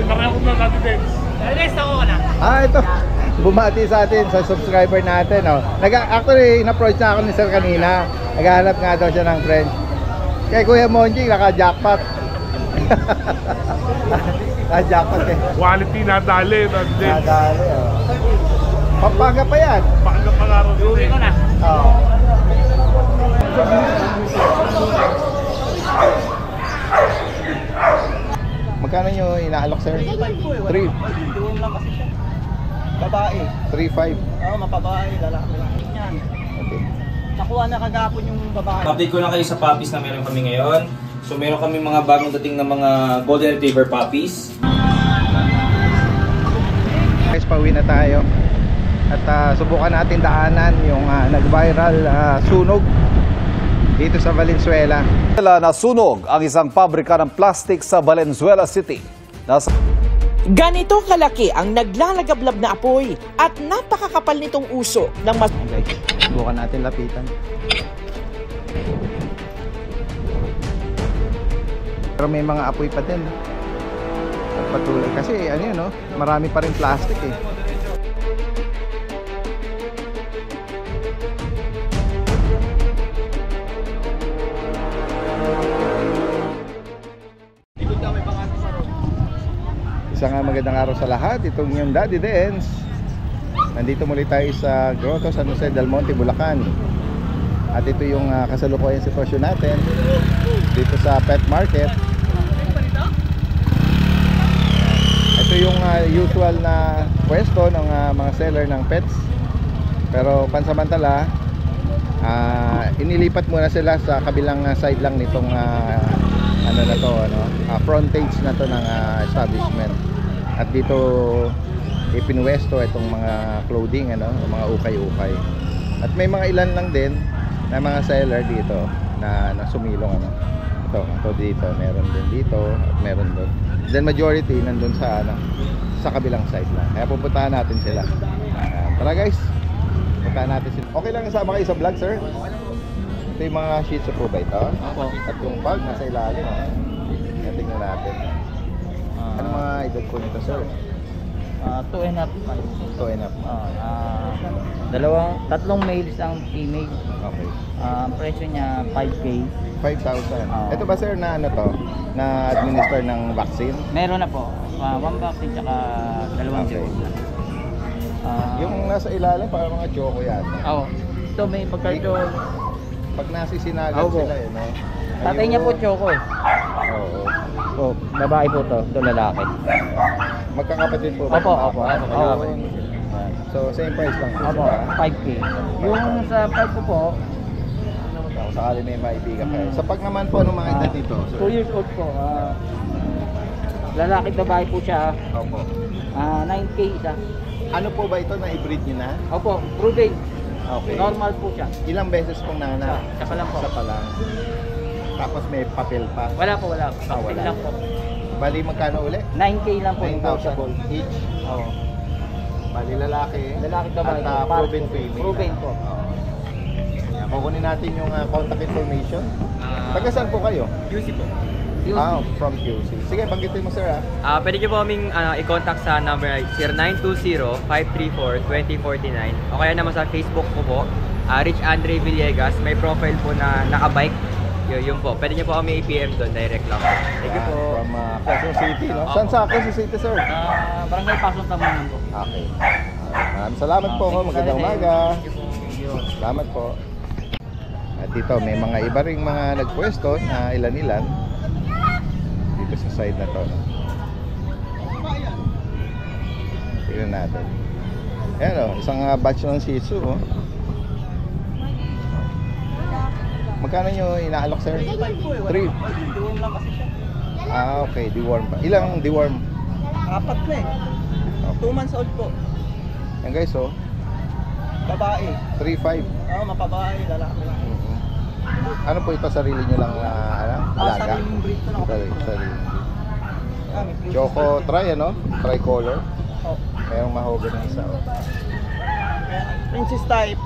Nareakot na natin din. Next ako ka na. Ito. Bumati sa atin sa subscriber natin. Oh. Actually, in-approach na ako ni Sir kanina. Naghahanap nga daw siya ng friend. Kay Kuya Monji, naka-jackpot. Naka-jackpot eh. Quality nadali. Nadali, oh. Pampaga pa yan. Pampaga pa nga rin. Uwi ko na. Oo. Magkano nyo inaalok, sir? 3. Diwan lang kasi siya. Babae. 3.5. Oo, mapabae. Lalaki lang. Yan. Okay. Nakuha na kagapon yung babae. Update ko lang kayo sa puppies na meron kami ngayon. So meron kami mga bagong dating na mga Golden Retriever puppies. Guys, pauwi na tayo. At subukan natin daanan yung nag-viral sunog dito sa Valenzuela. Nasunog ang isang pabrika ng plastic sa Valenzuela City. Ganito kalaki ang naglalagablab na apoy at napakakapal nitong uso ng mas... Okay, subukan natin lapitan. Pero may mga apoy pa din. Patuloy kasi ano yun, no? Marami pa rin plastic eh. Isang magandang araw sa lahat. Itong yung Daddy Dance. Nandito muli tayo sa Grotto San Jose del Monte, Bulacan. At ito yung kasalukuyang sitwasyon natin dito sa pet market. Ito yung usual na pwesto ng mga seller ng pets. Pero pansamantala, inilipat muna sila sa kabilang side lang nitong ano na to, frontage na to ng establishment. At dito ipinwesto itong mga clothing, mga ukay-ukay. At may mga ilan lang din na mga seller dito na sumilong, ito dito, meron din dito at meron doon. Then majority nandun sa sa kabilang side lang. Kaya pupuntahan natin sila. Tara guys, puntahan natin sila. Okay lang kasama kayo sa vlog, sir? Ito yung mga Shih Tzu po ba ito? At yung bag nasa ilalim. Tingnan natin. Ano mga edad po nito, sir? 2 and up. 2 and up. Tatlong males ang female. Okay. Ang presyo niya 5K. 5,000. Ito ba, sir, na na administer ng vaccine? Meron na po. 1 vaccine tsaka 2 Okay. dose. Yung nasa ilalim parang mga choco yata. Ito may pagkardo. Pag nasisinagan sila no? Tatay niya po choco eh. Oo. Babae po to. Ito lalaki. Magkakapatid po ba? Opo. So same price lang po Opo, sila. 5K. Yung sa price ko po, Kung sakali may maibigan kayo. Sa pag naman po ng mga edad dito, sir? 2 years old po. Lalaki babae po siya. Opo. 9K isa. Ano po ba ito na i-breed nyo na? Opo, proven. Okay. Normal po siya. Ilang beses pong nana? Isa pa lang po. Isa pa lang. Tapos may papel pa. Wala po. wala. Vaccine lang po. Bali magkano uli? 9K lang po. 9,000 each. Oo. Bali lalaki. Lalaki babae. At proven female. Proven po. Kukunin natin yung contact information. Taga saan po kayo? QC po. From QC. Sige, banggitin mo, sir. Pwede nyo po kaming i-contact sa number 0920-534-2049 o kaya naman sa Facebook ko po, Rich Andre Villegas. May profile po na naka-bike. Yun po. Pwede nyo po kami i-PM doon, direct lang. Thank you po. From Quezon City, no? Saan sa Quezon City, sir? Barangay Pasong Tamunan po. Okay. Maraming salamat po. Magandang umaga. Salamat po. At dito, may mga iba ring mga nagpwesto na ilan-ilan dito sa side na to, no? Tignan natin. Ayan, oh, isang batch ng Shih Tzu, oh. Magkano nyo inaalok, sir? 3. Deworm lang kasi siya. Okay, deworm pa. Ilang deworm? 4 na eh. 2 months old po. Yan guys, oh. Babae. 3.5. Mapabae. Lalaki lang. Ano po ito, sarili nyo lang alaga? Sariling breed ko na Sarili. Choco tricolor. Mayroong mahogany ng isa, oh. Princess type.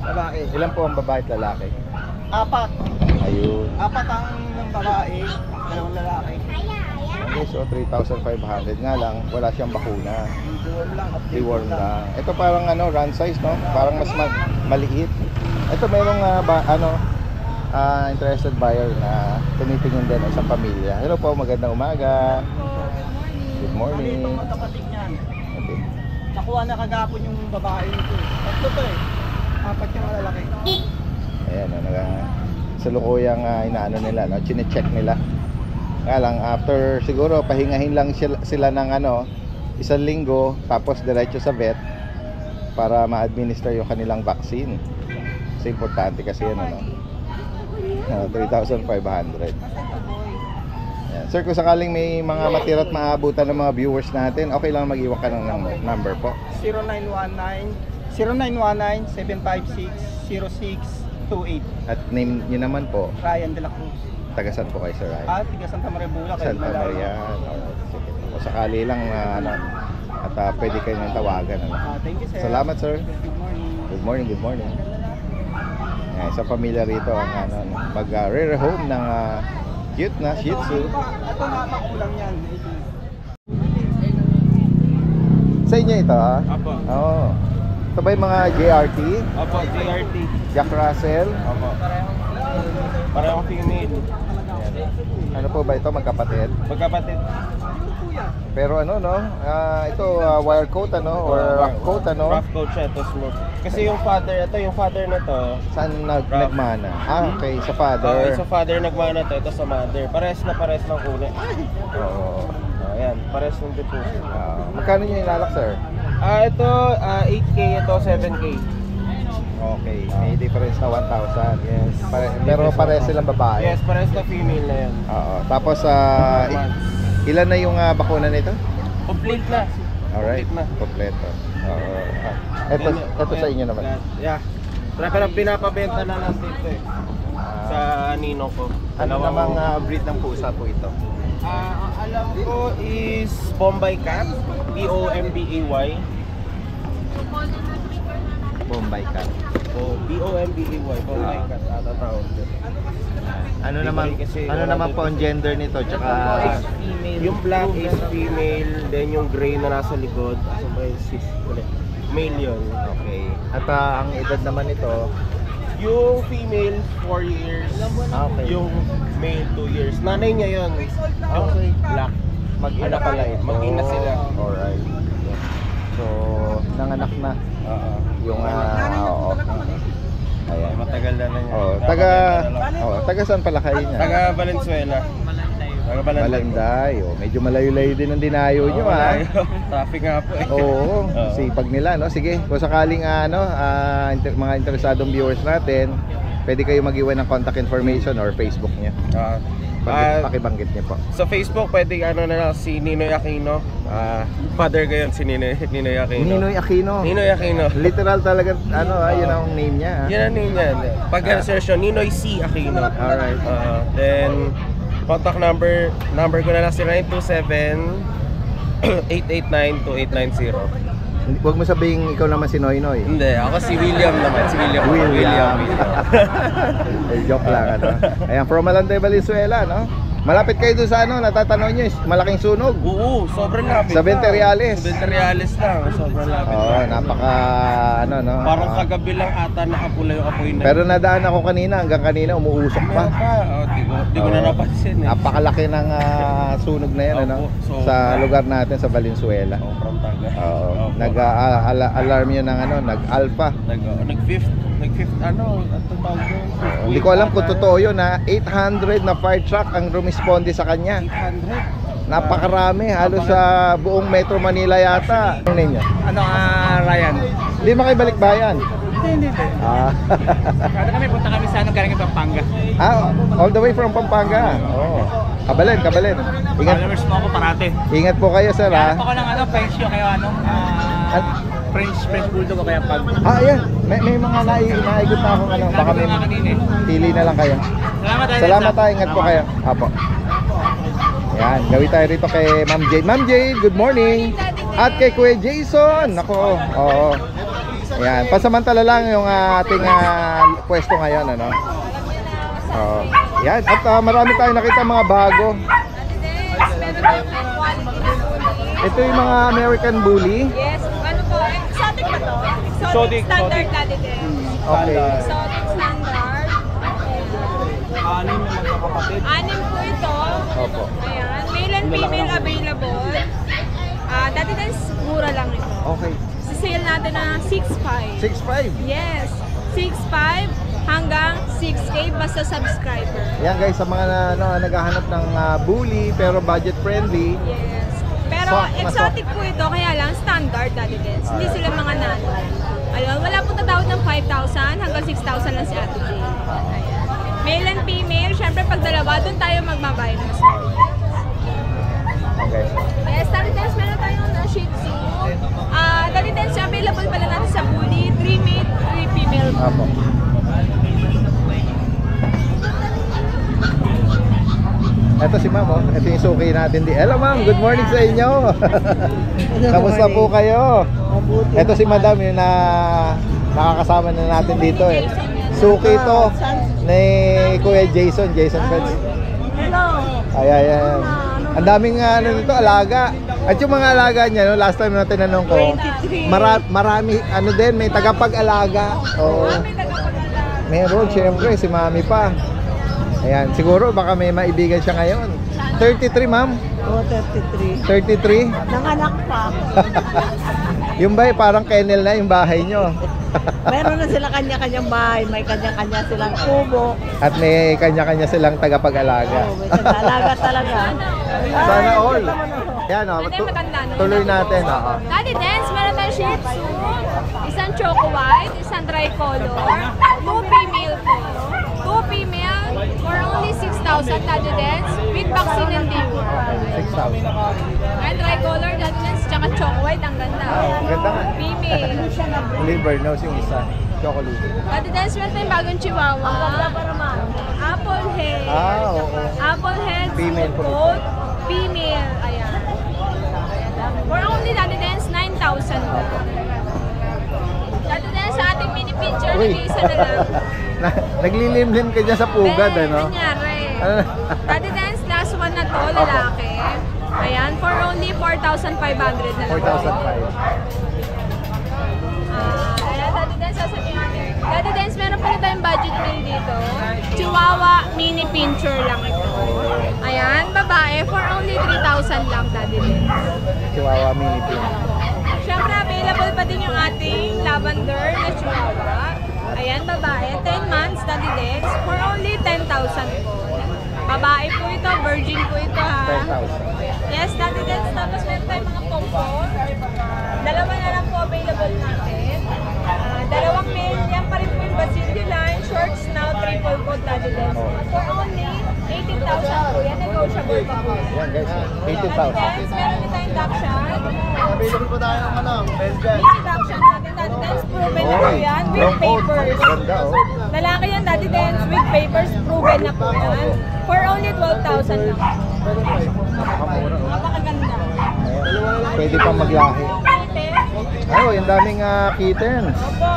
Babae. Ilan po ang babae at lalaki? 4. Ayun. 4 ang babae, 2 lalaki. Okay, malinis, 3,500 nga lang, wala siyang bakuna. Deworm lang. Deworm lang. Ito parang run size, no? Parang mas maliit. Ito merong interested buyer na tinitingin din isang pamilya. Hello po, magandang umaga. Good morning. Itong magkapatid niyan. Okay. Nakuha na kagapon yung babae nito. Tatlo to eh. 4 yung malalaki. Ayan, sa lukuyang inaano nila, no? Chine-check nila. Kaya lang, after siguro pahingahin lang sila ng 1 linggo, tapos diretso sa vet para ma-administer yung kanilang vaccine. Kasi importante kasi yun, 3,500. Ayan. Sir, kung sakaling may mga matira't maabutan ng mga viewers natin, okay lang mag-iwan ka ng number po. 0919-756-0628. At name nyo naman po, Ryan de la Cruz. tagasan po kayo, Sir Ryan. Tiga Santa Maria Bula. Santa Maria. Sige. O sakali lang at pwede kayo nang tawagan. Thank you, sir. Salamat, sir. Good morning. Good morning, good morning. Ayan, sa pamilya rito ang mag-rare home ng cute na Shih Tzu. Ito na makulang yan. Sa inyo ito, ha? Apo. Oo. Ito ba yung mga JRT? Apo, JRT. Jack Russell? Apo. Parehong female. Ano po ba ito, magkapatid? Magkapatid. Pero ito wire coat or rough coat Rough coat siya, ito smooth. Kasi yung father na to. Saan nagmana? Okay, sa father. Sa father nagmana to, ito sa mother. Pares ng kulay. Oo. Ayan, pares ng depo. Magkano nyo inalak, sir? Ito 8K, ito 7K. Okay, may difference na 1,000. Yes. Pero pares silang babae. Yes, pares na female na yan. Oo. Tapos ilan na yung bakuna nito? Complete na. Alright. Complete na. Kompleto. Oo. Ito sa inyo naman. Yeah. Pero pinapabenta na lang dito eh. Sa Nino ko. Ano namang breed ng pusa po ito? Alam ko is Bombay Cat. B-O-M-B-A-Y. Bombay Cat. B-O-M-B-A-Y. Bombay Cat. Tatawag din. Ano naman po ang gender nito? Tsaka Yung black is female, then yung gray na nasa likod, male yun. okay. At ang edad naman nito, Yung female, 4 years. Okay. Yung male, 2 years. Nanay niya yun. Okay. Black. mag-ina pala ito. Mag-ina sila. Alright. So, nanganak na. Yung oo. Ayan. Matagal na niya. Taga saan pala kayo niya? Taga Valenzuela. Taga Balanday. Medyo malayo-layo din ang dinayo nyo, ha? Traffic nga po eh. Oo, sipag nila, no? Sige, kung sakaling mga interesadong viewers natin, pwede kayo mag-iwan ng contact information or Facebook niya. Pakibanggit niyo po. Sa Facebook, pwede si Ninoy Aquino. Father ko yun, si Ninoy Aquino. Ninoy Aquino. Ninoy Aquino. Literal talaga, yun ang name niya. Yan ang name niya. Pag search nyo, Ninoy C. Aquino. Alright. Then, contact number ko na lang si 927-889-2890. Huwag mo sabihin ikaw naman si Noynoy. Hindi, ako si William naman. Si William. Joke lang, Ayan, from Malanday, Valenzuela, no? Malapit kayo doon sa natatanong nyo, malaking sunog. Oo, sobrang lapit. Sa 20 reales. 20 reales lang, sobrang lapit. Napaka, no? Parang kagabi lang ata nakapula yung apoy na. Pero nadaan ako hanggang kanina, umuusok pa. Di ko na napansin eh. Napakalaki ng sunog na yan, sa lugar natin sa Valenzuela. Sobrang taga. Nag-alarm yun ng nag-alpha. Nag-fifth, Hindi ko alam kung totoo yun, 800 na fire truck ang rumisponde sa kanya. 800? Napakarami, halos sa buong Metro Manila yata. Ano ninyo? Ryan. Hindi makibalik bayan. Hindi. Kami punta kami sa galing Pampanga. All the way from Pampanga. Kabalen. Followers mo ako parate. Ingat po kayo, sir, ha? Ako ng French yung kayo French Bulldog o kaya pag. Ayan. May mga naigot na akong baka may pili na lang kayo. Salamat tayo, ingat po kayo. Apo. Yan, gawin tayo rito kay Ma'am Jade. Ma'am Jade, good morning. At kay Kuya Jason. Nako, oo. Yan, pasamantala lang yung ating pwesto ngayon, Yan, at marami tayong nakita mga bago. quality na bully. Ito yung mga American Bully. Yes, ano po, exotic ba to? Exotic, Standard daddy din. Okay. Exotic standard. Anim na magkakapatid. Anim po ito. Opo. Ayan, male and female available. Dati din, mura lang ito. Okay. Sale natin na 6.5. 6.5. Yes, 6.5 hanggang 6K basta subscriber. Yan guys, sa mga naghahanap ng bully pero budget friendly. Yes. Pero exotic po ito, kaya lang standard daddy din. Hindi sila mga nano. Ayun, wala po tatawad ng 5,000 hanggang 6,000 lang si Ate Jane. Ayan. Male and female, syempre pag dalawa, doon tayo magbabayad ng small. Okay. Yes, Daddy Dance, meron tayong Shih Tzu. Daddy Dance, available pala natin sa bully. 3 male, 3 female. Opo. Ito si ma'am, oh. Ito yung suki natin. Hello ma'am, good morning sa inyo. Kamusta po kayo? Ito si madam, yung nakakasama na natin dito eh. Suki to ni Kuya Jason Pets. Hello. Ayan. Ang daming dito, alaga. At yung mga alaga niya, no, last time na tinanong ko, marami, din, may tagapag-alaga. Oo. Meron, syempre, si mami pa. Ayan, siguro baka may maibigan siya ngayon. 33, ma'am? Oo, 33. 33? Nanganak pa. Yung ba, parang kennel na yung bahay nyo. Meron na sila kanya-kanyang bahay, may kanya-kanya silang kubo. At may kanya-kanya silang tagapag-alaga. Oo, may tagalaga talaga. Sana all. Yan, tuloy natin. Daddy Dance, meron tayong Shih Tzu, isang choco white, isang tricolor, 2 female po. 2 female for only 6,000 Daddy Dance with vaccine and deworm. 6,000. And tricolor Daddy Dance, tsaka choco white, ang ganda. Ang ganda nga. Female. Liver nose yung isa. Chocolate. Daddy Dance, meron tayong bagong chihuahua. Apple head. Oo. Apple head, Female po. coat, female. Ayan. For only Daddy Dance, 9,000. Daddy Dance, sa ating mini picture, nag-iisa na lang. Naglilimlim ka dyan sa pugad, ano? Nangyari. Daddy Dance, last one na to, lalaki. Ayan, for only 4,500 na lang. 4,500. Ayan, Daddy Dance, sasabihin natin. Daddy Dance, meron pa rin tayong budget meal dito. Chihuahua mini pincher lang ito. Ayan, babae, for only 3,000 lang, Daddy Dance. Chihuahua mini pin. Siyempre, available pa din yung ating lavender na chihuahua. Ayan, babae, 10 months, Daddy Dance, for only 10,000 po. Babae po ito, virgin po ito ha. 10,000. Yes, Daddy Dance, tapos meron tayong mga pompon. Dalawa na lang po available natin. Dalawang male, yan pa rin po yung Basilio line, short snout, triple coat, Daddy Dance. For only 18,000 po, yan negotiable pa po. Yan guys, Daddy 18,000. Dance, meron din tayong Dachshund. Available po tayo ng Belgian. Mini Dachshund natin, Daddy Dance, proven na po yan, with papers. Ganda, oh. Lalaki yan, Daddy Dance, with papers, proven na po yan. For only 12,000 lang. Napakamura, oh. Napakaganda. Ayan. Pwede pang maglahi. Oh, yung daming kittens. Opo.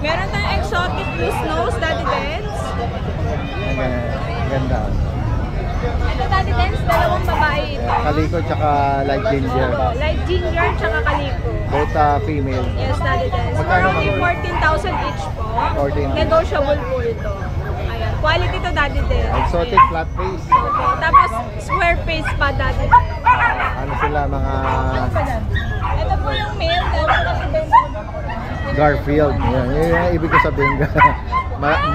Meron tayong exotic loose nose, Daddy Dance. Ganda. Ito, Daddy Dance, dalawang babae ito. Kaliko tsaka light ginger. Opo, light ginger tsaka kaliko. Both female. Yes, Daddy Dance. For Magkano only ba? 14,000 each po. 14. Negotiable po ito. Ayan. Quality to, Daddy Dance. Exotic Ayan. flat face. Opo. Tapos, square face pa, Daddy Dance. Ano sila mga Ito po yung male, Daddy Dance. Garfield. Yan, yun yung ibig ko sabihin. Ayan.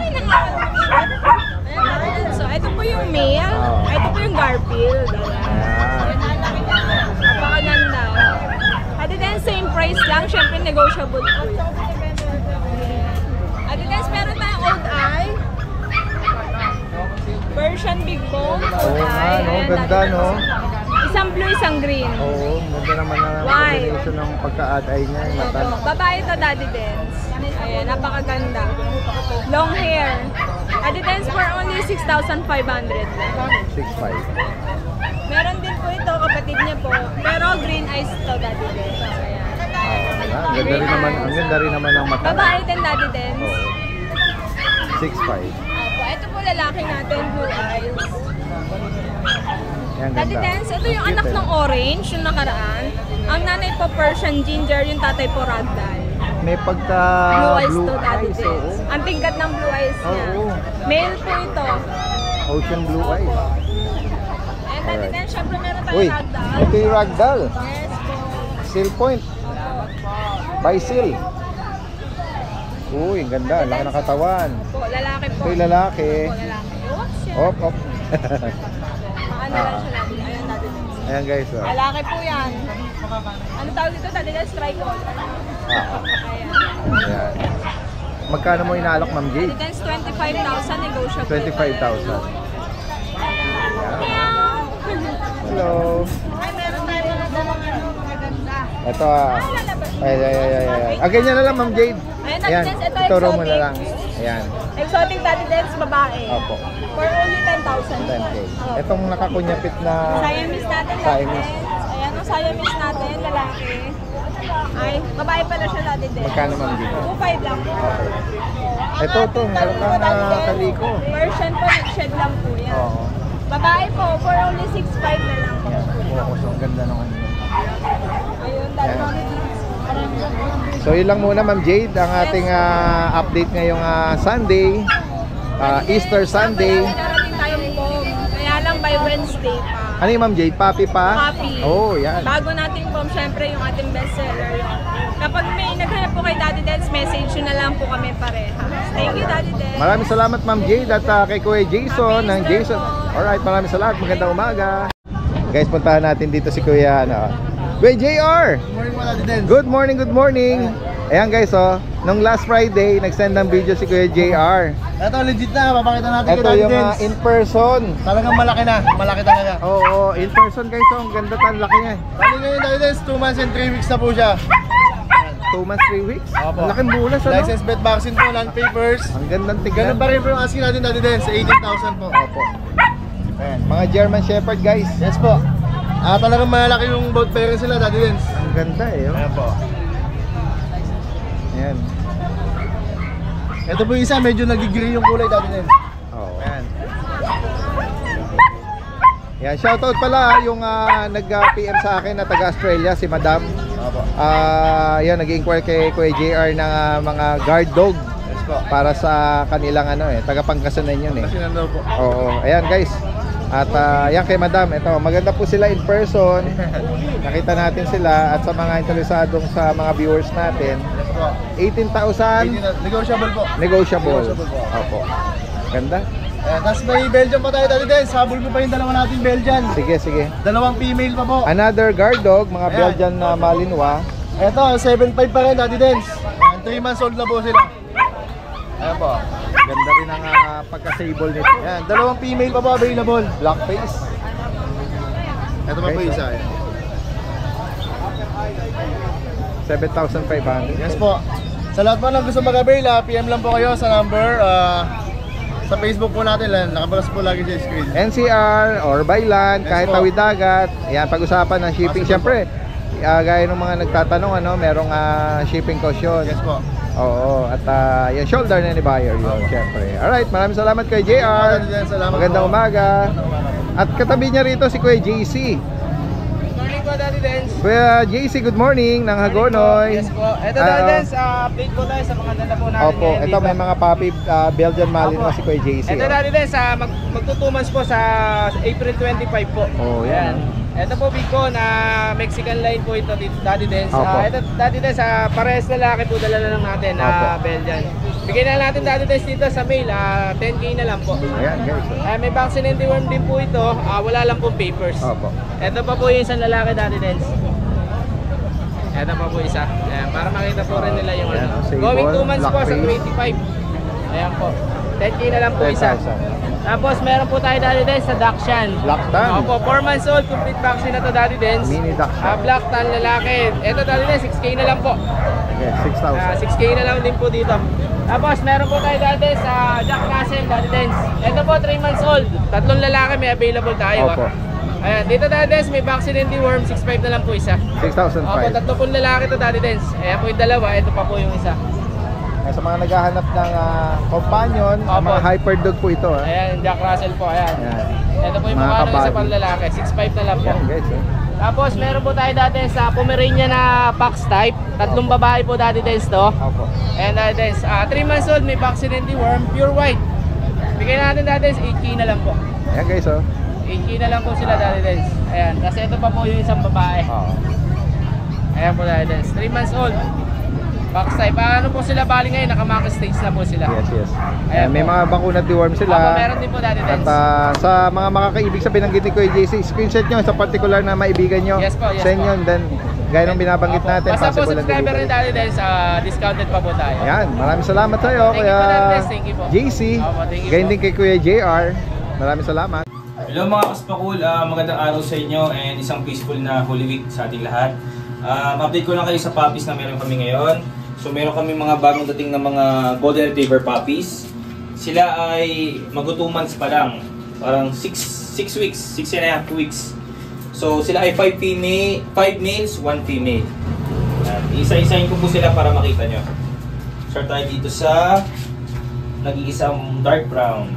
So, ito po yung male. Ito po yung Garfield. Ayan. Napakaganda. Ate Dance, same price lang. Siyempre, negotiable po. Ate Dance, meron tayong old eye. Version big bone. Old eye. no? Ayan, Ganda, Daddy no? Dance. Isang blue, isang green. Oo, ganda naman ang Why? combination ng pagka-ad-eye niya. Yung mata. Opo. Babae to, Daddy Dance. Ayan, napakaganda. Long hair. Daddy Dance for only 6,500 lang. 6'5". Meron din po ito, kapatid niya po. Pero green eyes to, Daddy Dance. Ayan. Ang ganda rin naman ng mata. Babae din, Daddy Dance. 6'5". Opo, ito po lalaki natin, blue eyes. Yan, Daddy ganda. Dance, ito yung Cute, anak eh. ng orange, yung nakaraan. Ang nanay po Persian ginger, yung tatay po ragdoll. May pagka Blue eyes to Daddy eyes, Dance. oo. Ang tingkat ng blue eyes niya. Oo. Male po ito. Ocean blue eyes. And Daddy Alright. Dance, syempre meron tayong Uy, ragdoll. ito yung ragdoll. Yes po. Seal point. By seal. Uy, ang ganda. Laki ng katawan. Po, lalaki po. Ito yung lalaki. Po, lalaki. Oops, yan. Op, op. Maano lang siya Daddy. Ayan, Daddy Dance. Ayan guys. Oh. Lalaki po yan. Ano tawag dito? Daddy Dance, tricol. Ayan. Ayan. Magkano mo inaalok, Ma'am Jade? Daddy Dance, 25,000 negotiable. 25,000. Meow. Hello. Ay, meron tayo mga dalawang maganda. Ito ay. Ganyan na lang, Ma'am Jade. Ayan, Ayan, Daddy Dance, ito ituro mo exotic. na lang. Ayan. Exotic Daddy Dance, babae. Opo. For only 10,000. 10K. Oh. Itong nakakunyapit na Siamese natin, Daddy Siamese. Dance. Ayan, ang Siamese natin, lalaki. Ay, babae pala siya, Daddy Dance. Magkano, Ma'am Jade? 2,500 lang po. Ang Ito, ating meron taliko, kang Daddy Dance, kaliko. Version po, shed lang po yan. Oo. Babae po, for only 6,500 na lang po. Ayan. Focus. Ang ganda naman. Ayun, Daddy Ayan. Dance. So yun lang muna, Ma'am Jade, ang ating update ngayong Sunday, Easter Sunday. Darating tayong bomb. Kaya lang by Wednesday pa. Ano yung Ma'am Jade? Papi pa? Papi. Oh, yan. Bago nating bomb, syempre yung ating bestseller yun. Kapag may naghanap po kay Daddy Dance, message yun na lang po kami pareha. Thank you, Daddy Dance. Maraming salamat, Ma'am Jade, at kay Kuya Jason ng Happy Jason. Easter po. Alright, maraming salamat. Magandang umaga. Guys, puntahan natin dito si Kuya Kuya JR. Good morning, good morning. Ayan guys, nung last Friday, nag-send ng video si Kuya JR. Ito legit na, papakita natin kay Ito Daddy yung Dance. in person. Talagang malaki na, malaki talaga. Oo, in person guys, ang ganda tan, laki niya. Bali ngayon Daddy Dance, 2 months and 3 weeks na po siya. 2 months, 3 weeks. Opo. Ang laking bulas, ano? License vet vaccine po, non-papers. Ang gandang tignan. Ganun pa rin po yung asking natin Daddy Dance, 18,000 po. Opo. Ayan, mga German Shepherd guys. Yes po. Talagang malaki yung both parents sila Daddy Dance. Ang ganda eh. Ayan po. Ayan. Ito po yung isa, medyo nagigiri yung kulay Daddy Dance. Oo. Ayan. Yan, shoutout pala yung nag-PM sa akin na taga-Australia, si Madam. Opo. Yan, nag-inquire kay Kuya JR ng mga guard dog Yes po. para sa kanilang taga-Pangasinan yun eh. Kasi nandun po. Oo, ayan guys. At yan kay Madam, ito, maganda po sila in person. Nakita natin sila at sa mga interesadong sa mga viewers natin, Yes po. 18,000 Negotiable po. negotiable. Negotiable po. Opo. Ganda. Ayan, tapos may Belgian pa tayo Daddy Dance. Habol ko pa yung dalawa nating Belgian. Sige, sige. Dalawang female pa po. Another guard dog, mga Ayan. Belgian na Malinois. Ito, 7.5 pa rin Daddy Dance. 3 months old na po sila. Ayan po. Ganda rin ang pagka-sable nito. Ayan, dalawang female pa po available. Black face. Ito pa po Okay, isa. 7,500. Yes po. Sa lahat po ng gusto mag-avail, PM lang po kayo sa number. Sa Facebook po natin, nakabalas po lagi sa screen. NCR or by land, Yes kahit po. tawid dagat. Ayan, pag-usapan ng shipping. Possible Siyempre, gaya ng mga nagtatanong, merong shipping cost yun. Yes po. Oo, at yung shoulder na ni buyer yun, siyempre. Alright, maraming salamat kay JR. Salamat Magandang po. umaga. At katabi niya rito si Kuya JC. Morning po Daddy Dance. Kuya JC, good morning ng Hagonoy. Yes po. Ito Daddy Dance, update po tayo sa mga dala po natin. Opo, ngayon ito dito. may mga puppy Belgian Malinois Opo. si Kuya JC. Ito Daddy Dance, magto 2 months po sa April 25 po. Oh, yan. Ito po Bicon, Mexican line po ito dito, Daddy Dance. Opo. Ito Daddy Dance, parehas lalaki po dala na lang natin, Opo. Belgian. Bigyan na natin Daddy Dance dito sa mail, 10K na lang po. Ayan guys. May vaccine and deworm din po ito, wala lang pong papers. Opo. Ito pa po yung isang lalaki Daddy Dance. Ito pa po isa. Ayan, para makita po rin nila yung Ayan, sable, Going 2 months po sa blackface. 25. Ayan po. 10K na lang po isa. 10,000. Tapos meron po tayo Daddy Dance sa Dachshund. Black tan. Opo, 4 months old, complete vaccine na to Daddy Dance. Mini Dachshund. Black tan lalaki. Ito Daddy Dance, 6K na lang po. Okay, 6,000. 6K na lang din po dito. Tapos meron po tayo Daddy Dance sa Jack Russell Daddy Dance. Ito po 3 months old. 3 lalaki may available tayo. Opo. Ayan, dito Daddy Dance may vaccine and deworm, 6.5 na lang po isa. 6,000. Opo, 3 po lalaki to Daddy Dance. Ayan po yung dalawa, ito pa po yung isa. Sa mga naghahanap ng companion, mga hyperdog po ito. Ayan, Jack Russell po. Ayan. Ito po yung Mga mukha nila sa kabady. panlalaki. 6'5 na lang po. Yan guys. Tapos meron po tayo dati sa Pomeranian na Fox type. 3 babae po dati din to. Opo. And dati 3 months old, may vaccine and deworm, pure white. Bigyan natin dati 8K na lang po. Ayan guys, 8K na lang po sila dati din. Ayan, kasi ito pa po yung isang babae. Ayan po dati din. 3 months old. Fox type. Ano po sila bali ngayon? Naka-mock stage na po sila. Yes. Ayan May po. mga bakuna deworm sila. Meron din po dati din. At sa mga makakaibig sa binanggit ni Kuya JC, screenshot nyo sa particular na maibigan nyo. Yes po, yes send po. yun, then gaya nung binabanggit natin, Basta po possible na subscriber delivery. rin dati din sa discounted pa po tayo. Ayan, maraming salamat sa iyo, Thank you Kuya po, Dantes. Thank you po. JC. Thank you Gayon po. din kay Kuya JR. Maraming salamat. Hello mga kaspakul, magandang araw sa inyo and isang peaceful na Holy Week sa ating lahat. Update ko lang kayo sa puppies na meron kami ngayon. So meron kami mga bagong dating na mga Golden Retriever puppies. Sila ay mag-2 months pa lang. Parang 6 weeks, 6.5 weeks. So sila ay 5 males, 1 female. Isa-isahin ko po sila para makita nyo. Start tayo dito sa nag-iisang dark brown.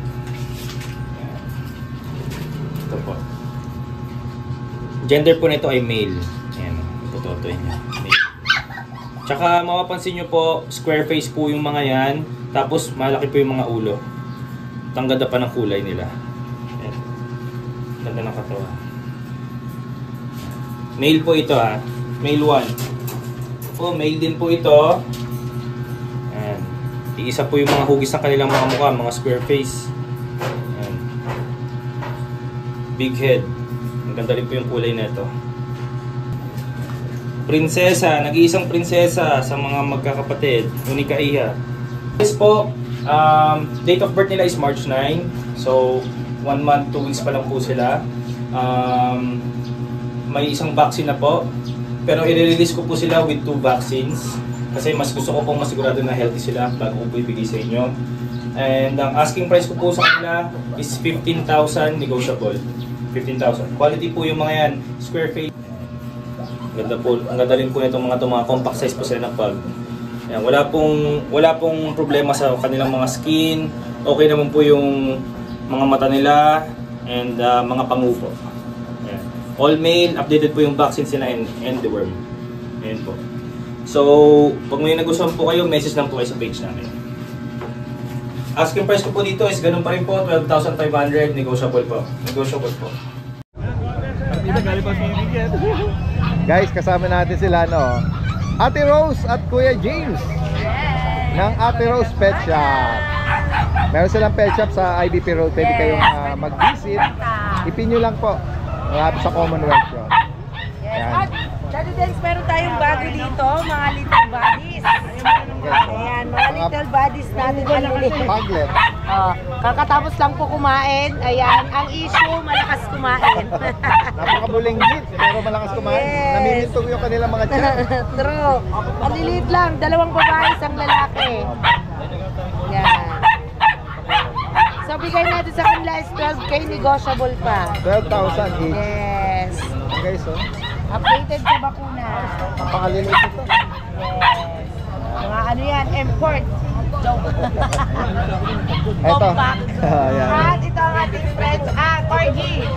Ito po. Gender po nito ay male. Ayan, tututuin niya. Male. Tsaka mapapansin nyo po, square face po yung mga yan. Tapos malaki po yung mga ulo. Ang ganda pa ng kulay nila. Ayan. Ganda ng katawan. Male po ito ha. Male 1. Po, male din po ito. Ayan. Iisa po yung mga hugis ng kanilang mga mukha, mga square face. Ayan. Big head. Ang ganda rin po yung kulay na ito. Prinsesa, nag-iisang prinsesa sa mga magkakapatid. Unika Iha. Yes po, date of birth nila is March 9. So, 1 month, 2 weeks pa lang po sila. May isang vaccine na po. Pero i-release ko po sila with 2 vaccines. Kasi mas gusto ko pong masigurado na healthy sila bago ko po ibigay sa inyo. And ang asking price ko po sa kanila is 15,000 negotiable. 15,000. Quality po yung mga yan. Square face. Ganda po. Ang ganda rin po nitong mga compact size po sila ng pug. Ayan, wala pong problema sa kanilang mga skin. Okay naman po yung mga mata nila and mga pangu po. Ayan. All male, updated po yung vaccines nila and the worm. Ayan po. So, pag may nagustuhan po kayo, message lang po kayo sa page namin. Asking price ko po dito is ganun pa rin po, 12,500, negotiable po. Negotiable po. Guys, kasama natin sila Ate Rose at Kuya James ng Ate Rose Pet Shop. Meron silang pet shop sa IBP Road. Pwede kayong mag-visit. Ipin nyo lang po. Malapit sa Commonwealth yun. At Daddy Dance, meron tayong bago dito, mga little bodies. Ayan, mga little bodies natin. Paglet. Kakatapos lang po kumain. Ayan, ang issue, malakas kumain. Napakabulinggit, pero malakas kumain. Yes. Namimintog yung kanilang mga tiyan. True. Maliliit lang, 2 babae, 1 lalaki. Yan. So, bigay natin sa kanila is 12K, negotiable pa. 12,000 each. Yes. Okay, so Updated sa bakuna. napakaliliit ito. Yes. Mga ano yan, import. Joke. Eto. Compact. Ayan. At ito ang ating friends. Corgi.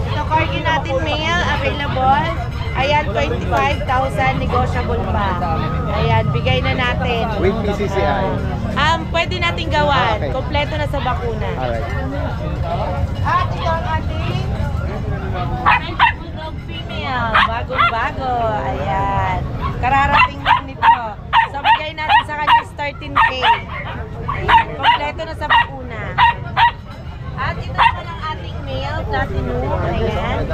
Ito corgi natin male, available. Ayan, 25,000, negotiable pa. Ayan, bigay na natin. With PCCI. Pwede natin gawan. Okay. Kompleto na sa bakuna. Alright. At ito ang ating bulldog female. Bagong-bago. Ayan. Kararating lang nito. So, bigay natin sa kanya is 13K. Ayan. Kompleto na sa bakuna. At ito naman ang ating male, platinum. Ayan.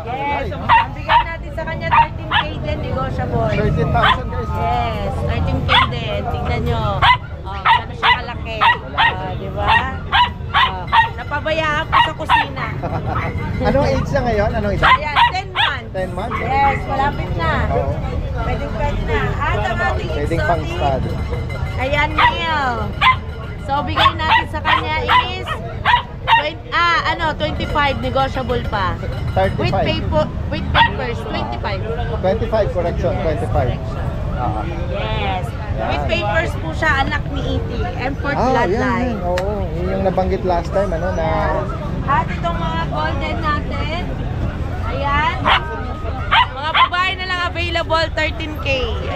Yes. Ang bigay natin sa kanya 13K din, negotiable. 13,000 guys. Yes. 13K din. Tingnan nyo. Gano'n siya kalaki. Diba? Napabayaan po sa kusina. Anong age na ngayon? Anong edad? Ayan, 10 months. 10 months? Yes, malapit na. Oo. Pwede na. At ang ating Pwedeng pang exotic. stud. Ayan, male. So, bigay natin sa kanya is 25, negotiable pa. 35. With papers, 25. 25, correction, 25. Yes. With papers po siya, anak ni E.T. Import bloodline. Oo, yun yung nabanggit last time, ano, na... At itong mga golden natin, ayan. Mga babae na lang available, 13K.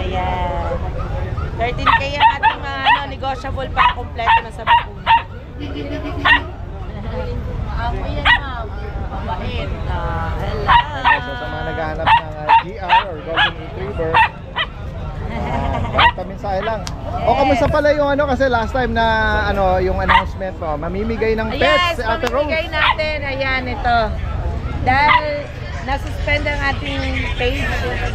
Ayan. 13K ang ating mga negotiable pa, kompleto na sa bakuna. Ayan, ma'am. Mabait. Hello. So, sa mga naghahanap ng GR or Golden Retriever, balik mensahe lang. O, kamusta pala yung ano, kasi last time na ano, yung announcement mo, mamimigay ng pets si Ate Rose. Mamimigay natin, ayan, ito. Dahil nasuspend ang ating page,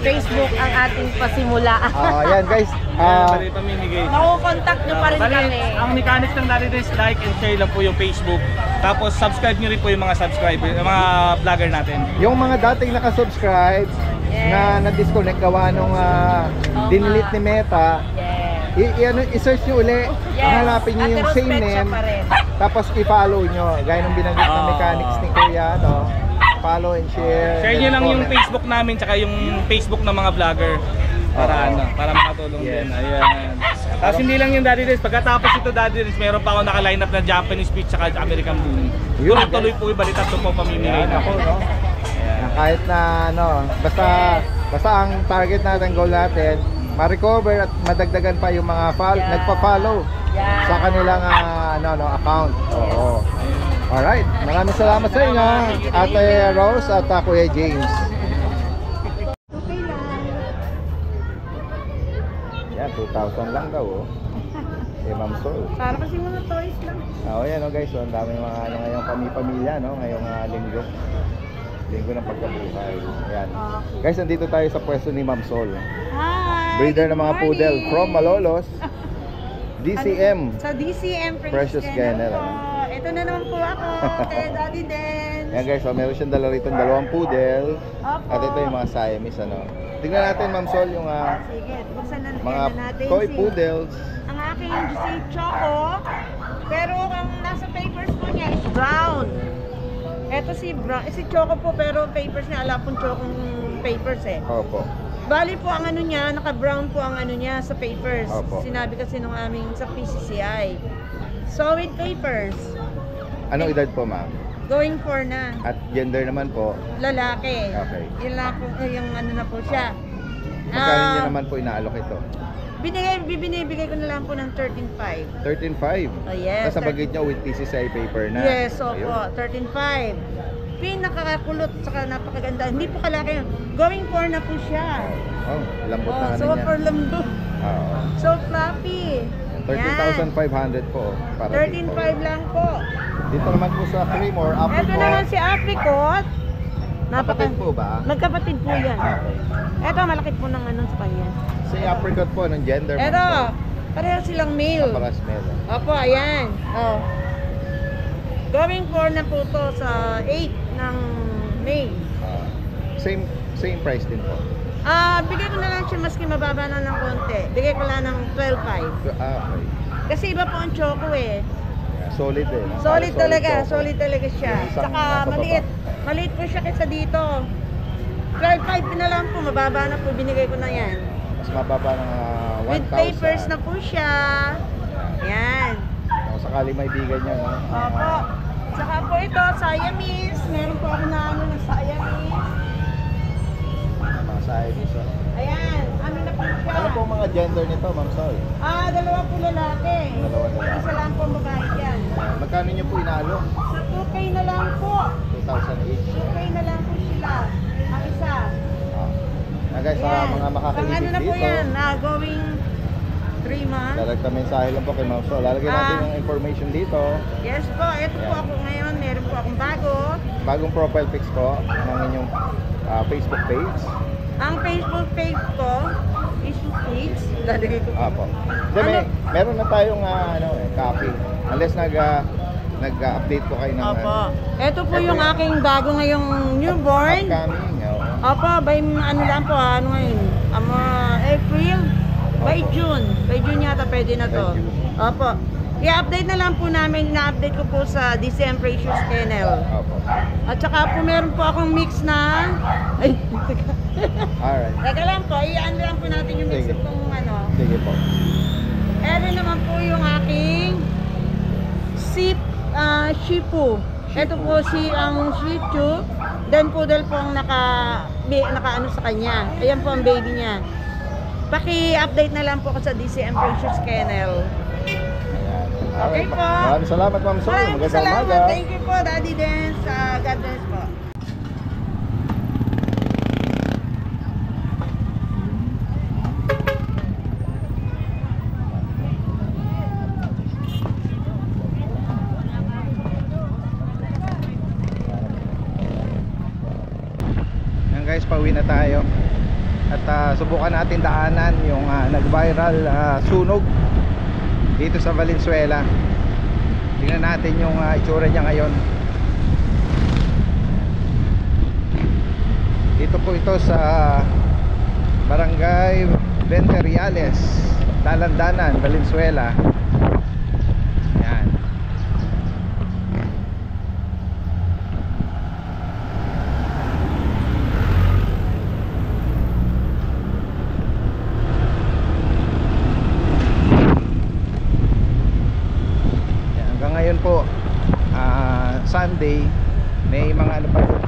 Facebook ang ating pasimula. Ayan guys, Makukontakt nyo pa rin kami. Ang mechanics ng Daddy Days, like and share lang po yung Facebook. Tapos subscribe nyo rin po yung mga subscriber, yung mga vlogger natin. yung mga dating nakasubscribe na na-disconnect gawa nung dinilit ni Meta, i-search nyo uli, hanapin nyo yung same name, tapos i-follow nyo, gaya nung binanggit na mechanics ni Kuya, no? Follow and share. Share nyo lang yung Facebook namin tsaka yung Facebook ng mga vlogger para makatulong din. Ayan. Tapos hindi lang yung Daddy Days, pagkatapos ito Daddy Days, meron pa ako naka-line up na Japanese Speech tsaka American Boom. Tuloy po yung balitat po pamimigay na ako, no? Kahit na ano, basta ang target natin, goal natin, ma-recover at madagdagan pa yung mga nagpa-follow sa kanilang account. Oo. Alright, maraming salamat sa inyo, Ate Rose at Kuya James. Yan, 2,000 lang daw, oh. Ma'am Sol. Para kasi mga toys lang. Yan, guys, so, ang dami mga ngayong pamilya, no, ngayong linggo ng pagkabuhay. Ayan. Guys, nandito tayo sa pwesto ni Ma'am Sol. Hi! Breeder ng mga poodle from Malolos. DCM. Sa DCM Precious Kennel. Ito na naman po ako, kay Daddy Den. Ayan guys, so meron siyang dala rito dalawang poodle. Opo. At ito yung mga Siamese, ano. Tingnan natin, Ma'am Sol, yung Sige, buksan na mga natin. toy poodles. Ang aking si Choco, pero ang nasa papers po niya is brown. Ito si brown, si Choco po, pero papers niya, ala pong Chocong papers eh. Opo. Bali po ang ano niya, naka-brown po ang ano niya sa papers. Opo. Sinabi kasi nung aming sa PCCI. So with papers. Anong edad po, ma'am? Going for na. At gender naman po? Lalaki. Okay. Yun lang po, yung ano na po siya. Magkano niya naman po inaalok ito? Binibigay ko na lang po ng 13.5. 13.5? Oh, yes. Tapos nabagit niyo with PCCI paper na? Yes, opo. Ayun. 13.5. Pinakakulot, saka napakaganda. Hindi po kalaki. Going for na po siya. Oh, lambot na ano super niya. lambot. Oo. So fluffy. 13,500 po. Para 13.5 lang po. Dito naman po sa Cream or Apricot. Ito naman si Apricot. Kapatid po ba? Magkapatid po yan. Ito, malaki po ng ano sa kanya. Si Apricot po, ng gender mo. Ito, pareho silang male. Paras male. Opo, ayan. Oh. Going for na po to sa 8 ng May. Same price din po. Bigay ko na lang siya maski mababa na ng konti. Bigay ko lang ng 12.5. Okay. Kasi iba po ang Choco eh. Solid eh. No? Solid talaga, Choco. solid talaga siya. Yung isang Saka nasa maliit. baba. Maliit po siya kaysa dito. 12.5 na lang po, mababa na po, binigay ko na yan. Mas mababa ng 1,000. With papers na po siya. Yan. Kung sakali may bigan niya, no? Opo. Saka po ito, Siamese. Meron po ako na ano ng Siamese. Mga Siamese, oh. Ayan, ano na po siya. Ano po mga gender nito, Ma'am Sol? Dalawa po lalaki. Dalawa lalaki. Isa lang po babae yan. Magkano niyo po inaalok? Sa 2K na lang po. 2,000 each. 2K na lang po sila. Ang isa. Guys, sa Ayan. mga Pang makakilig ano na po dito, yan, going 3 months. direct mensahe lang po kay Ma'am Sol. Lalagyan natin yung information dito. Yes po, ito po ako ngayon. Meron po akong bago. Bagong profile pics po ng inyong Facebook page. Ang Facebook page ko, lalagay ko po. Apo. Meron na tayong copy. Unless nag-update po kayo ng Opo. Ito po yung aking bago ngayong newborn. upcoming. Opo, by ano lang po, ano ngayon? April? By June. By June yata pwede na to. By June. Opo. I-update na lang po namin, na-update ko po sa DCM Precious Kennel. Opo. At saka po meron po akong mix na... Ay, Alright. teka lang po, i-ano lang po natin yung mix Sige. kung ano. Sige po. Ere naman po yung aking Shih Tzu. Ito po ang Shih Tzu. Then poodle po ang naka-ano sa kanya. Ayan po ang baby niya. Paki-update na lang po ako sa DCM Precious Kennel. Ayan. Okay po. Maraming salamat, Ma'am Sol. Maraming Magandang salamat. umaga. Thank you po, Daddy Dance. God bless po. Yan guys, pauwi na tayo. At subukan natin daanan yung nag-viral sunog dito sa Valenzuela. Tingnan natin yung itsura niya ngayon. Dito po ito sa Barangay Venteriales, Dalandanan, Valenzuela. Yan. Hanggang ngayon po, Sunday, may mga ano pa doon.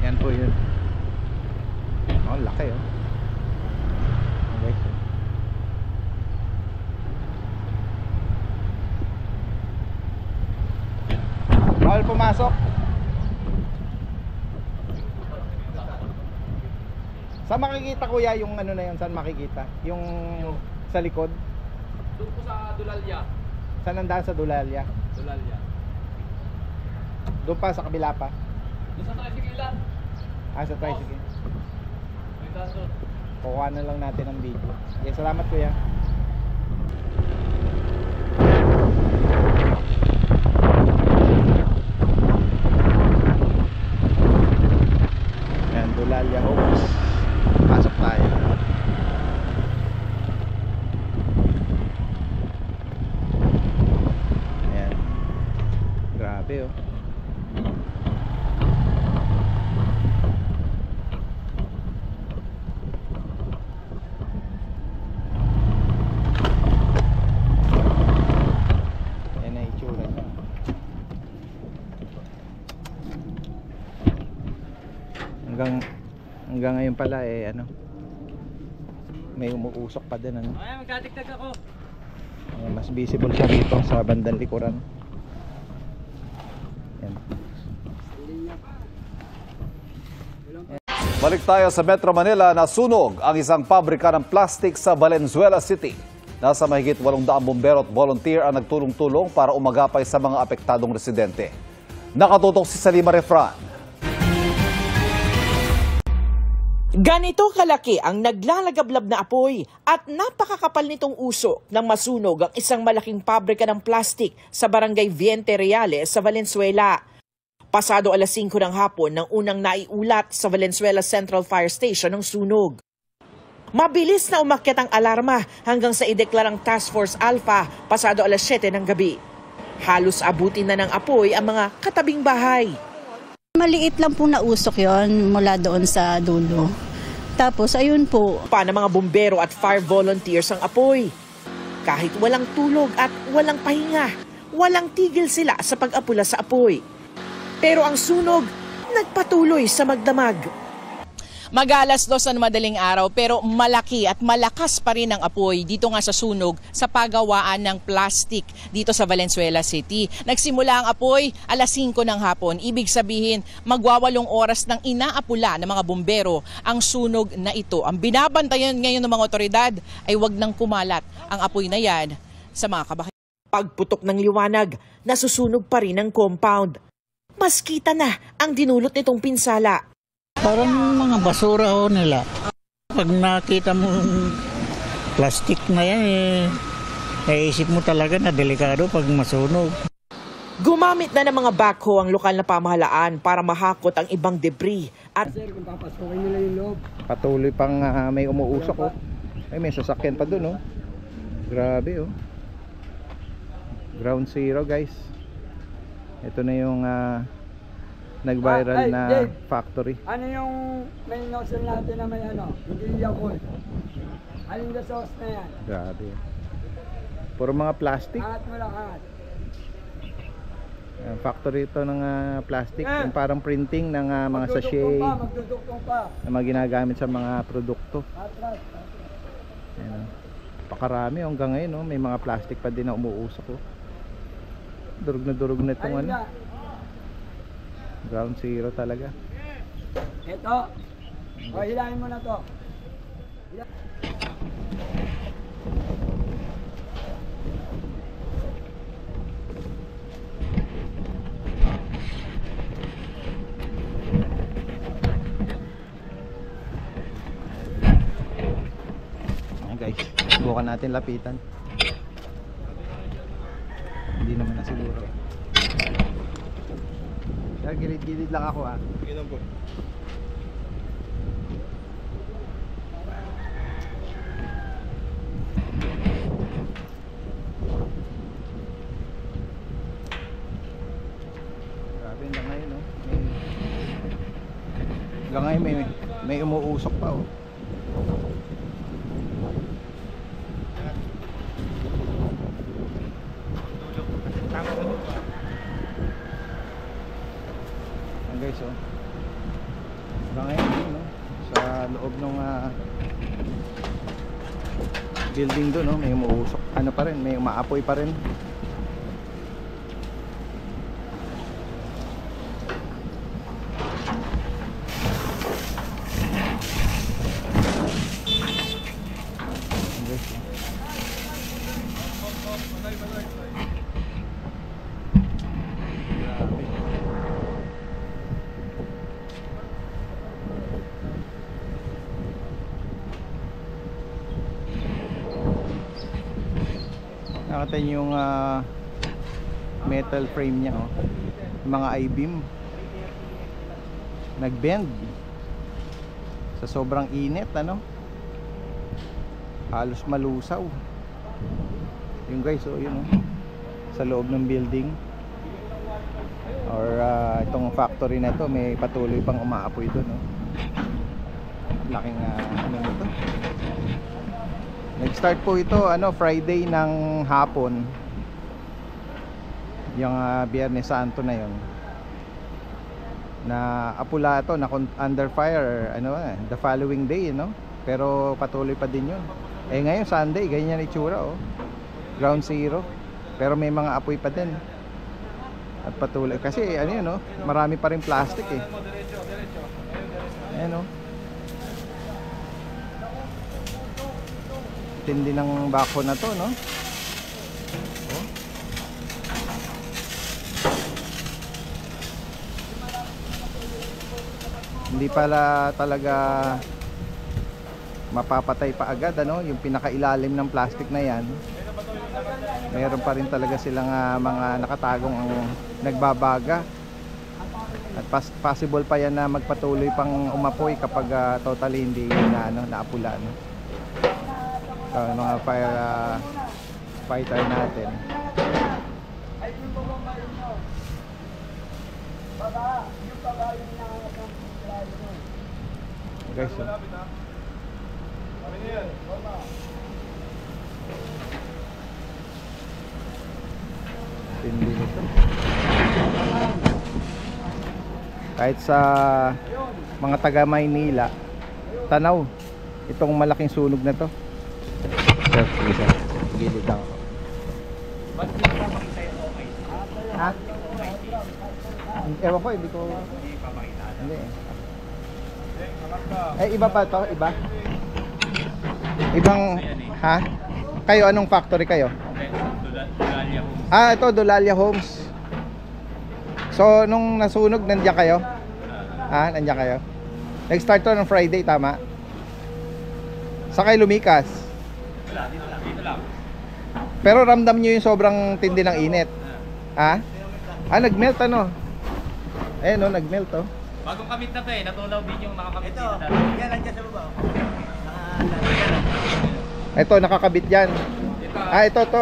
Yan po yun. Oh, laki oh. Okay. Bawal pumasok. Saan makikita kuya yung ano na yun? Saan makikita? Yung sa likod? Doon po sa Dulalya. Saan nandaan sa Dulalya? Dulalya. Doon pa sa kabila pa? Doon sa tricycle lang. Sa tricycle. May dato. Kukuha na lang natin ang video. Okay, salamat kuya. Ayan, Dulalya Homes. Pasok tayo. Ayan. Grabe oh. Ayan na itsura niya. Hanggang ngayon pala ano, may umuusok pa din ano. Ay, magkatiktak ako. Mas visible siya dito sa bandang likuran. Yan. Balik tayo sa Metro Manila na sunog ang isang pabrika ng plastic sa Valenzuela City. Nasa mahigit 800 bombero at volunteer ang nagtulong-tulong para umagapay sa mga apektadong residente. Nakatutok si Salima Refran. Ganito kalaki ang naglalagablab na apoy at napakakapal nitong usok nang masunog ang isang malaking pabrika ng plastic sa barangay Venteriales sa Valenzuela. Pasado alas 5 ng hapon nang unang naiulat sa Valenzuela Central Fire Station ang sunog. Mabilis na umakyat ang alarma hanggang sa ideklarang Task Force Alpha pasado alas 7 ng gabi. Halos abutin na ng apoy ang mga katabing bahay. Maliit lang po na usok yon mula doon sa dulo. Tapos ayun po. Pa ng mga bombero at fire volunteers ang apoy. Kahit walang tulog at walang pahinga, walang tigil sila sa pag-apula sa apoy. Pero ang sunog, nagpatuloy sa magdamag. Mag-alas 2 ng madaling araw pero malaki at malakas pa rin ang apoy dito nga sa sunog sa pagawaan ng plastic dito sa Valenzuela City. Nagsimula ang apoy alas 5 ng hapon. Ibig sabihin magwawalong oras ng inaapula ng mga bombero ang sunog na ito. Ang binabantayan ngayon ng mga otoridad ay wag nang kumalat ang apoy na yan sa mga kabahay. Pagputok ng liwanag, nasusunog pa rin ang compound. Mas kita na ang dinulot nitong pinsala. Parang mga basura ho nila. Pag nakita mo plastic na yan, naisip mo talaga na delikado pag masunog. Gumamit na ng mga backhoe ang lokal na pamahalaan para mahakot ang ibang debris at patuloy pang may umuusok oh. Ay, may sasakyan pa dun oh. Grabe oh. Ground zero guys. Ito na yung nag-viral na factory. Ano yung may notion natin na may ano? Hindi yakol. Alin the sauce na yan? Grabe. Puro mga plastic. Lahat mo lahat. Factory ito ng plastic, yung parang printing ng mga sachet na mga ginagamit sa mga produkto. Ayan, pakarami hanggang ngayon no? May mga plastic pa din na umuusok oh. Durog na itong ano. Ground zero talaga. Ito. O, hilahin mo na to. Guys, subukan natin lapitan. Hindi naman na siguro. Kaya gilid-gilid lang ako Gilid po. Grabe hanggang ngayon no. Hanggang ngayon may umuusok pa oh. Guys oh. Ngayon no, sa loob ng building doon no, may umuusok. Ano pa rin, may umaapoy pa rin. Nakatayin yung metal frame niya oh. Mga I-beam nag-bend sa sobrang init ano. Halos malusaw. Yung guys oh, yun oh. Sa loob ng building or itong factory na to may patuloy pang umaapoy doon oh. Laking ano nito. Nag-start po ito Friday ng hapon. Yung Biyernes Santo na yon. Na apula ito na under fire the following day no. Pero patuloy pa din yun. Eh ngayon Sunday ganyan itsura oh. Ground zero. Pero may mga apoy pa din. At patuloy kasi yun no, marami pa rin plastic eh. Ayan oh. Tindi ng bako na to no. Oh. Hindi pala talaga mapapatay pa agad yung pinakailalim ng plastic na yan. Mayroon pa rin talaga silang mga nakatagong nagbabaga. At possible pa yan na magpatuloy pang umapoy kapag totally hindi naapula mga fighter natin. Guys, tindi nito. Kahit sa mga taga Maynila, tanaw itong malaking sunog na to. Gilid lang ako. Ha? Ewan ko, hindi ko. Hindi eh. Iba pa to? Iba? Ibang, ha? Kayo, anong factory kayo? Ito, Dolalia Homes. So, nung nasunog, nandiyan kayo? Ha? Nandiyan kayo? Nag-start to ng Friday, tama? Saan kayo lumikas? Dito lang. Pero ramdam nyo yung sobrang tindi ng init. Ha? Nag-melt ano? Ayan o, nag-melt oh. Bagong kamit na to eh, natunaw din yung nakakamit dito. Yan, nandiyan sa baba. Ito, nakakabit yan. Ito.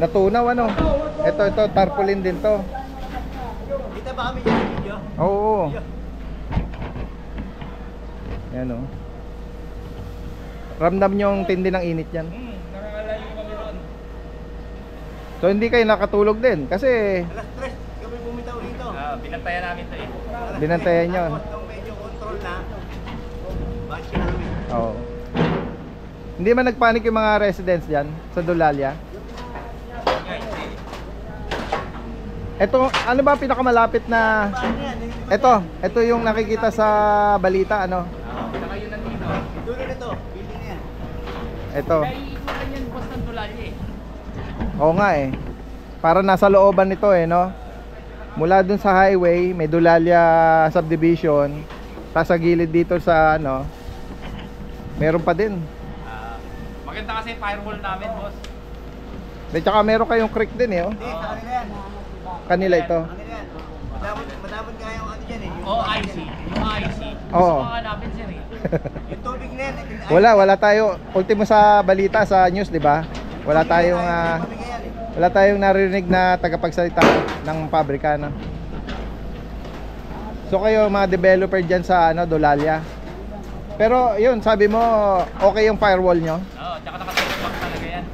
Natunaw ano. Ito, tarpaulin din to. Kita ba kami yung video? Oo. Yan o. Ramdam nyo yung tindi ng init yan. Nakakalayo kami ron. So hindi kayo nakatulog din kasi Alas 3 kami bumitaw rito. Binantayan namin to eh. binantayan nyo. Nung medyo control na, bashi namin. Oo. Hindi man nagpanik yung mga residents dyan sa Dulalia? Ito, ano ba pinakamalapit na... Ito yung nakikita sa balita, ano? Saka yun nandito. Dulo na to, building na yan. Ito. Kaya iikutan yan boss ng Dulalya eh. Oo nga eh. Para nasa looban nito eh, no? Mula dun sa highway, may Dulalia subdivision. Tapos sa gilid dito sa ano, meron pa din. Maganda kasi firewall namin boss. At saka meron kayong creek din eh, oh. Hindi, sa kanila yan. Kanila ito. Kanila yan. Madamot kaya yung ano dyan eh. Yung OIC. Yung IC. Oo. Gusto nga namin sir eh. Yung tubig na yan. Wala tayo. Ultimo sa balita sa news, 'di ba? Wala tayong narinig na tagapagsalita ng pabrika, no? So kayo mga developer diyan sa ano, Dulalia. Pero 'yun, sabi mo okay yung firewall nyo? Oo, tsaka naka-setback talaga yan.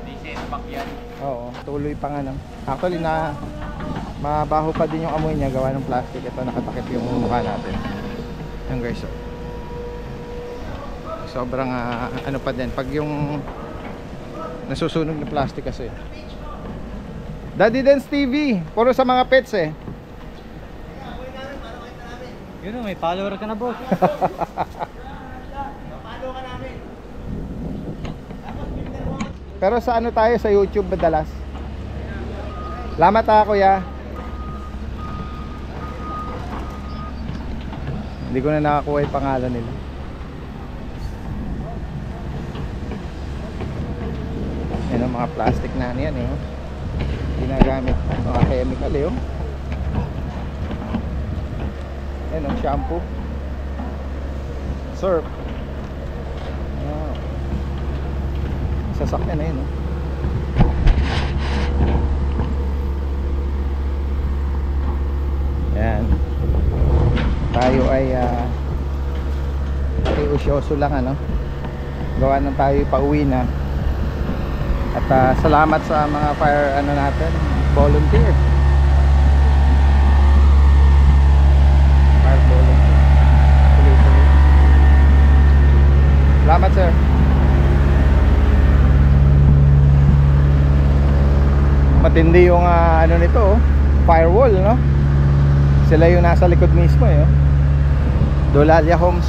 May setback yan. Oo, tuloy pa nga no. Actually na mabaho pa din yung amoy niya gawa ng plastic. Ito nakatakip yung mukha natin. Yan guys. Sobrang ano pa din pag yung nasusunog na plastic kasi. Daddy Dance TV, puro sa mga pets eh. Yun o, may follower ka na boss. Pero sa ano tayo sa YouTube madalas? Salamat kuya. Hindi ko na nakakuha yung pangalan nila. Yan ang mga plastic na yan eh. Ginagamit mga chemical eh. Yan ang shampoo, surf. Sasakyan na yun oh. Yan. Tayo ay usyoso lang ano. Gawa nang tayo pauwi na. At salamat sa mga fire ano natin, volunteer. Fire volunteer. Tuloy-tuloy. Salamat sir. Matindi yung ano nito oh, firewall no. Sila yung nasa likod mismo eh oh. Dulalia Homes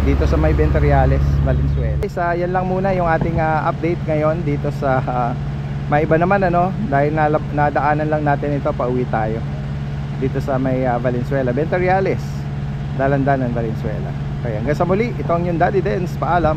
dito sa May Venteriales, Valenzuela. Yan lang muna yung ating update ngayon dito sa may iba naman ano, dahil nadaanan lang natin ito, pauwi tayo dito sa May Valenzuela, Venteriales, Dalandanan, Valenzuela. Kaya hanggang sa muli, ito ang yung Daddy Dance, paalam.